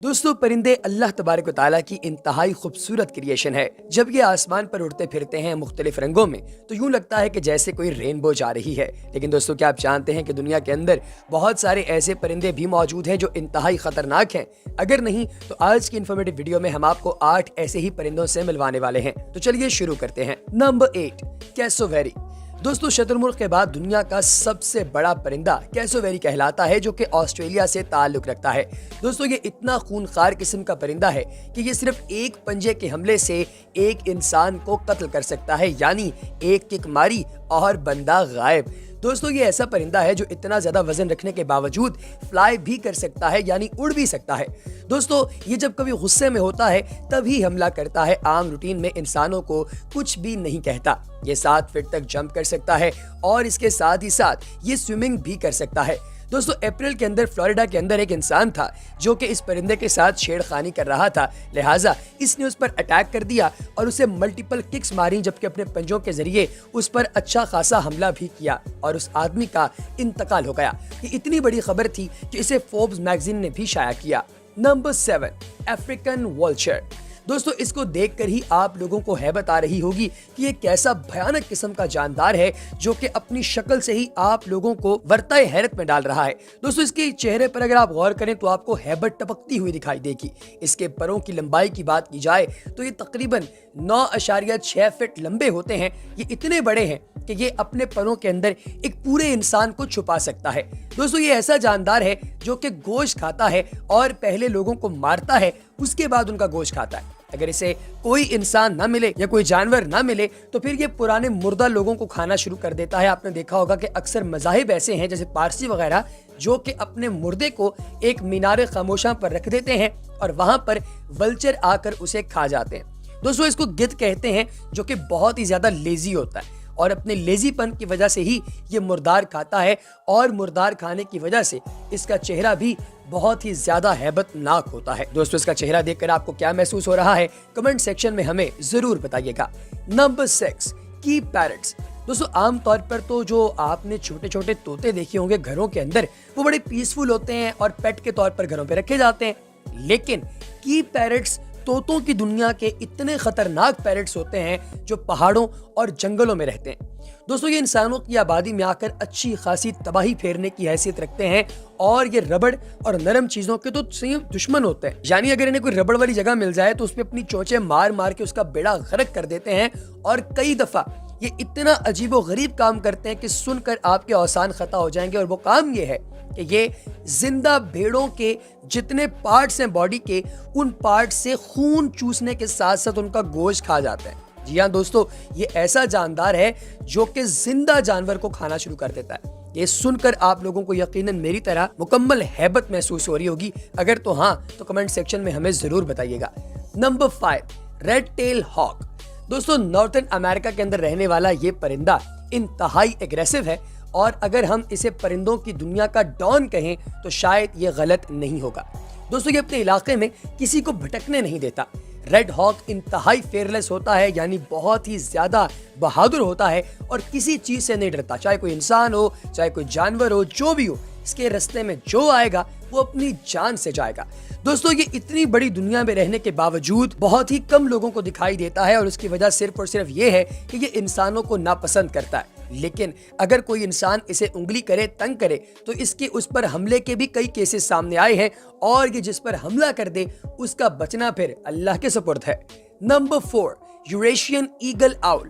दोस्तों, परिंदे अल्लाह तबारक व तआला की इंतहाई खूबसूरत क्रिएशन है। जब ये आसमान पर उड़ते फिरते हैं मुख्तलिफ रंगों में, तो यूं लगता है कि जैसे कोई रेनबो जा रही है। लेकिन दोस्तों, क्या आप जानते हैं कि दुनिया के अंदर बहुत सारे ऐसे परिंदे भी मौजूद हैं जो इंतहाई खतरनाक हैं? अगर नहीं तो आज की इन्फॉर्मेटिव वीडियो में हम आपको 8 ऐसे ही परिंदों से मिलवाने वाले हैं। तो चलिए शुरू करते हैं। Number 8, cassowary. दोस्तों, शतुरमुर्ग के बाद दुनिया का सबसे बड़ा परिंदा कैसोवेरी कहलाता है, जो कि ऑस्ट्रेलिया से ताल्लुक रखता है। दोस्तों, ये इतना खूनखार किस्म का परिंदा है कि ये सिर्फ एक पंजे के हमले से एक इंसान को कत्ल कर सकता है, यानी एक किक मारी और बंदा गायब। दोस्तों, ये ऐसा परिंदा है जो इतना ज्यादा वजन रखने के बावजूद फ्लाई भी कर सकता है, यानी उड़ भी सकता है। दोस्तों, ये जब कभी गुस्से में होता है तभी हमला करता है। आम रूटीन में इंसानों को कुछ भी नहीं कहता। ये 7 फीट तक जंप कर सकता है और इसके साथ ही साथ ये स्विमिंग भी कर सकता है। दोस्तों, अप्रैल के अंदर फ्लोरिडा के अंदर एक इंसान था जो कि इस परिंदे के साथ छेड़खानी कर रहा था, लिहाजा इसने उस पर अटैक कर दिया और उसे मल्टीपल किक्स मारी, जबकि अपने पंजों के जरिए उस पर अच्छा खासा हमला भी किया और उस आदमी का इंतकाल हो गया। ये इतनी बड़ी खबर थी कि इसे फोर्ब्स मैगजीन ने भी शाया किया। Number 7, African vulture. दोस्तों, इसको देखकर ही आप लोगों को हैबत आ रही होगी कि ये कैसा भयानक किस्म का जानदार है जो कि अपनी शक्ल से ही आप लोगों को वर्ताए हैरत में डाल रहा है। दोस्तों, इसके चेहरे पर अगर आप गौर करें तो आपको हैबत टपकती हुई दिखाई देगी। इसके परों की लंबाई की बात की जाए तो ये तकरीबन 9.6 फीट लंबे होते हैं। ये इतने बड़े हैं कि ये अपने परों के अंदर एक पूरे इंसान को छुपा सकता है। दोस्तों, ये ऐसा जानदार है जो कि गोश्त खाता है और पहले लोगों को मारता है, उसके बाद उनका गोश्त खाता है। अगर इसे कोई इंसान ना मिले या कोई जानवर ना मिले तो फिर ये पुराने मुर्दा लोगों को खाना शुरू कर देता है। आपने देखा होगा कि अक्सर मज़ाहिब ऐसे हैं, जैसे पारसी वगैरह, जो कि अपने मुर्दे को एक मीनारे खामोशा पर रख देते हैं और वहां पर वल्चर आकर उसे खा जाते हैं। दोस्तों, इसको गिद्ध कहते हैं, जो कि बहुत ही ज्यादा लेजी होता है और अपने लेजीपन की वजह से ही ये मुर्दार खाता है और मुर्दार खाने की वजह से इसका चेहरा भी बहुत ही ज्यादा हैबतनाक होता है। दोस्तों, इसका चेहरा देखकर आपको क्या महसूस हो रहा है, कमेंट सेक्शन में हमें जरूर बताइएगा। नंबर 6, की पैरट्स। दोस्तों, आम तौर पर तो जो आपने छोटे छोटे तोते देखे होंगे घरों के अंदर, वो बड़े पीसफुल होते हैं और पेट के तौर पर घरों पे रखे जाते हैं। लेकिन की पैरट्स तोतों की दुनिया के इतने खतरनाक पैरट्स होते हैं जो पहाड़ों और जंगलों में रहते हैं। दोस्तों, ये इंसानों की आबादी में आकर अच्छी खासी तबाही फेरने की हैसियत रखते हैं और ये रबड़ और नरम चीजों के तो सही दुश्मन होते हैं। यानी अगर इन्हें कोई रबड़ वाली जगह मिल जाए तो उस पर अपनी चोंचें मार मार के उसका बेड़ा गर्क कर देते हैं। और कई दफा ये इतना अजीबो गरीब काम करते हैं कि सुनकर आपके औसान खता हो जाएंगे। और वो काम ये है कि ये जिंदा भेड़ों के जितने पार्ट्स हैं बॉडी के, उन पार्ट्स से खून चूसने के साथ साथ उनका गोश्त खा जाता है। जी हाँ दोस्तों, ये ऐसा जानदार है जो कि जिंदा जानवर को खाना शुरू कर देता है। ये सुनकर आप लोगों को यकीनन मेरी तरह मुकम्मल हैबत महसूस हो रही होगी। अगर तो हाँ, तो कमेंट सेक्शन में हमें जरूर बताइएगा। Number 5, red tail hawk. दोस्तों, नॉर्थन अमेरिका के अंदर रहने वाला ये परिंदा इंतहाई एग्रेसिव है और अगर हम इसे परिंदों की दुनिया का डॉन कहें तो शायद ये गलत नहीं होगा। दोस्तों, ये अपने इलाके में किसी को भटकने नहीं देता। रेड हॉक इंतहाई फेयरलेस होता है, यानी बहुत ही ज्यादा बहादुर होता है और किसी चीज से नहीं डरता। चाहे कोई इंसान हो, चाहे कोई जानवर हो, जो भी हो, इसके रास्ते में जो आएगा वो अपनी जान से जाएगा। दोस्तों, ये इतनी बड़ी दुनिया में रहने के बावजूद बहुत ही कम लोगों को दिखाई देता है और उसकी वजह सिर्फ और सिर्फ ये है कि ये इंसानों को नापसंद करता है। लेकिन अगर कोई इंसान इसे उंगली करे, तंग करे, तो इसके उस पर हमले के भी कई केसेस सामने आए हैं और ये जिस पर हमला कर दे उसका बचना फिर अल्लाह के सुपुर्द है। Number 4, Eurasian eagle owl.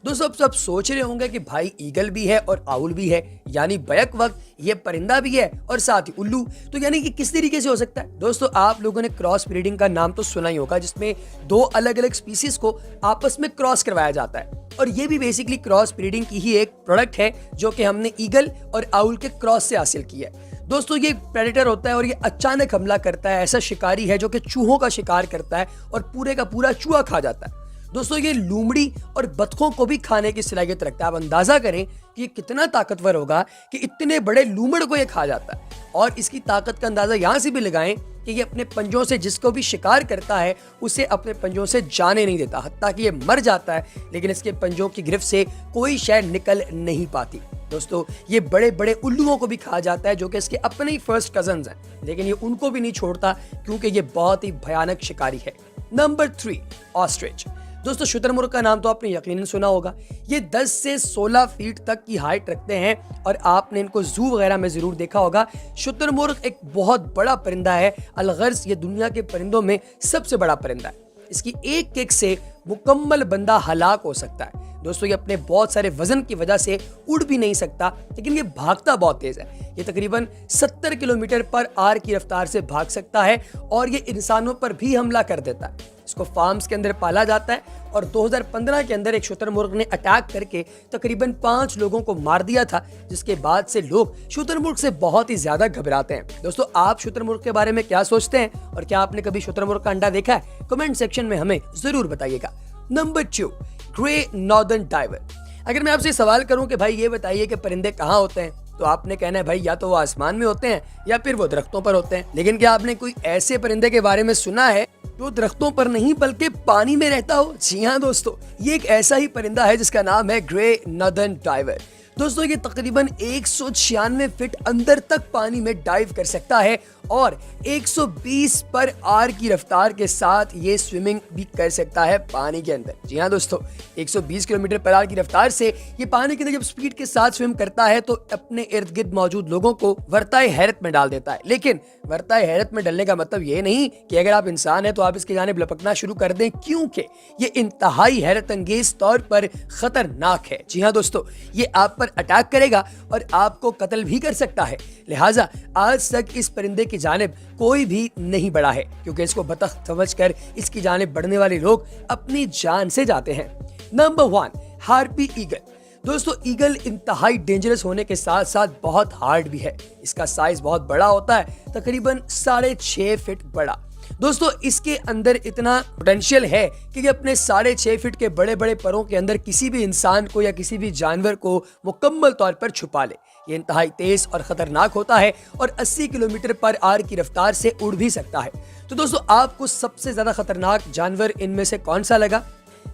दोस्तों, अब सब सोच रहे होंगे कि भाई ईगल भी है और आउल भी है, यानी बैक वक्त ये परिंदा भी है और साथ ही उल्लू, तो यानी कि किस तरीके से हो सकता है? दोस्तों, आप लोगों ने क्रॉस ब्रीडिंग का नाम तो सुना ही होगा, जिसमें 2 अलग अलग स्पीसीज को आपस में क्रॉस करवाया जाता है। और ये भी बेसिकली क्रॉस ब्रीडिंग की ही एक प्रोडक्ट है जो कि हमने ईगल और आउल के क्रॉस से हासिल की है। दोस्तों, ये प्रेडेटर होता है और ये अचानक हमला करता है। ऐसा शिकारी है जो कि चूहों का शिकार करता है और पूरे का पूरा चूहा खा जाता है। दोस्तों, ये लोमड़ी और बतखों को भी खाने की सलाहियत रखता है। आप अंदाजा करें कि ये कितना ताकतवर होगा कि इतने बड़े लूमड़ को ये खा जाता है। और इसकी ताकत का अंदाज़ा यहाँ से भी लगाएं कि ये अपने पंजों से जिसको भी शिकार करता है उसे अपने पंजों से जाने नहीं देता, हत्ता कि ये मर जाता है लेकिन इसके पंजों की गिरफ्त से कोई शय निकल नहीं पाती। दोस्तों ये बड़े बड़े उल्लुओं को भी खा जाता है जो कि इसके अपने ही फर्स्ट कजन्स हैं, लेकिन ये उनको भी नहीं छोड़ता क्योंकि ये बहुत ही भयानक शिकारी है। Number 3, ostrich. दोस्तों शुतुरमुर्ग का नाम तो आपने यकीनन सुना होगा। ये 10 से 16 फीट तक की हाइट रखते हैं और आपने इनको जू वगैरह में जरूर देखा होगा। शुतुरमुर्ग एक बहुत बड़ा परिंदा है, अलगर्ज ये दुनिया के परिंदों में सबसे बड़ा परिंदा है। इसकी एक किक से मुकम्मल बंदा हलाक हो सकता है। दोस्तों ये अपने बहुत सारे वजन की वजह से उड़ भी नहीं सकता, लेकिन ये भागता बहुत तेज है। ये तकरीबन 70 किलोमीटर पर आवर की रफ्तार से भाग सकता है और ये इंसानों पर भी हमला कर देता है। इसको फार्म्स के अंदर पाला जाता है और 2015 के अंदर एक शुतुरमुर्ग ने अटैक करके तकरीबन 5 लोगों को मार दिया था, जिसके बाद से लोग शुतुरमुर्ग से बहुत ही ज्यादा घबराते हैं। दोस्तों आप शुतुरमुर्ग के बारे में क्या सोचते हैं और क्या आपने कभी शुतुरमुर्ग का अंडा देखा है? कमेंट सेक्शन में हमें जरूर बताइएगा। Number 2, grey northern diver. अगर मैं आपसे सवाल करूं कि भाई ये बताइए कि परिंदे कहाँ होते हैं, तो आपने कहना है भाई या तो वो आसमान में होते हैं या फिर वो दरख्तों पर होते हैं। लेकिन क्या आपने कोई ऐसे परिंदे के बारे में सुना है जो दरख्तों पर नहीं बल्कि पानी में रहता हो? जी हाँ दोस्तों, ये एक ऐसा ही परिंदा है जिसका नाम है ग्रे नॉर्दर्न डाइवर। दोस्तों ये तकरीबन 196 फीट अंदर तक पानी में डाइव कर सकता है और 120 पर आवर की रफ्तार के साथ ये स्विमिंग भी कर सकता है पानी के अंदर। जी हाँ दोस्तों, 120 किलोमीटर पर आवर की रफ्तार से ये पानी के अंदर जब स्पीड के साथ स्विम करता है तो अपने इर्द गिर्द मौजूद लोगों को वर्ताए हैरत में डाल देता है। लेकिन वर्ताए हैरत में डलने का मतलब ये नहीं कि अगर आप इंसान हैं तो आप इसकी जानिब लपकना शुरू कर दें, क्योंकि ये इंतहाई हैरत अंगेज तौर पर खतरनाक है। जी हाँ दोस्तों, ये आप पर अटैक करेगा और आपको कत्ल भी कर सकता है। लिहाजा आज तक इस परिंदे की जानिब कोई भी नहीं बढ़ा है, क्योंकि इसको बतख समझकर इसकी जानिब बढ़ने वाले लोग अपनी जान से जाते हैं। Number 1, harpy eagle. दोस्तों ईगल इंतहाई डेंजरस होने के साथ साथ बहुत हार्ड भी है। इसका साइज बहुत बड़ा होता है, तकरीबन 6.5 फीट बड़ा। दोस्तों इसके अंदर इतना पोटेंशियल है कि ये अपने 6.5 फीट के बड़े बड़े परों के अंदर किसी भी इंसान को या किसी भी जानवर को मुकम्मल तौर पर छुपा ले। ये इंतहाई तेज और खतरनाक होता है और 80 किलोमीटर पर आवर की रफ्तार से उड़ भी सकता है। तो दोस्तों आपको सबसे ज्यादा खतरनाक जानवर इनमें से कौन सा लगा?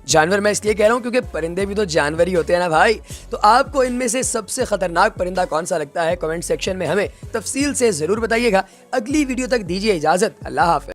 जानवर मैं इसलिए कह रहा हूँ क्योंकि परिंदे भी तो जानवर ही होते हैं ना भाई। तो आपको इनमें से सबसे खतरनाक परिंदा कौन सा लगता है? कमेंट सेक्शन में हमें तफसील से जरूर बताइएगा। अगली वीडियो तक दीजिए इजाजत। अल्लाह हाफ़िज़।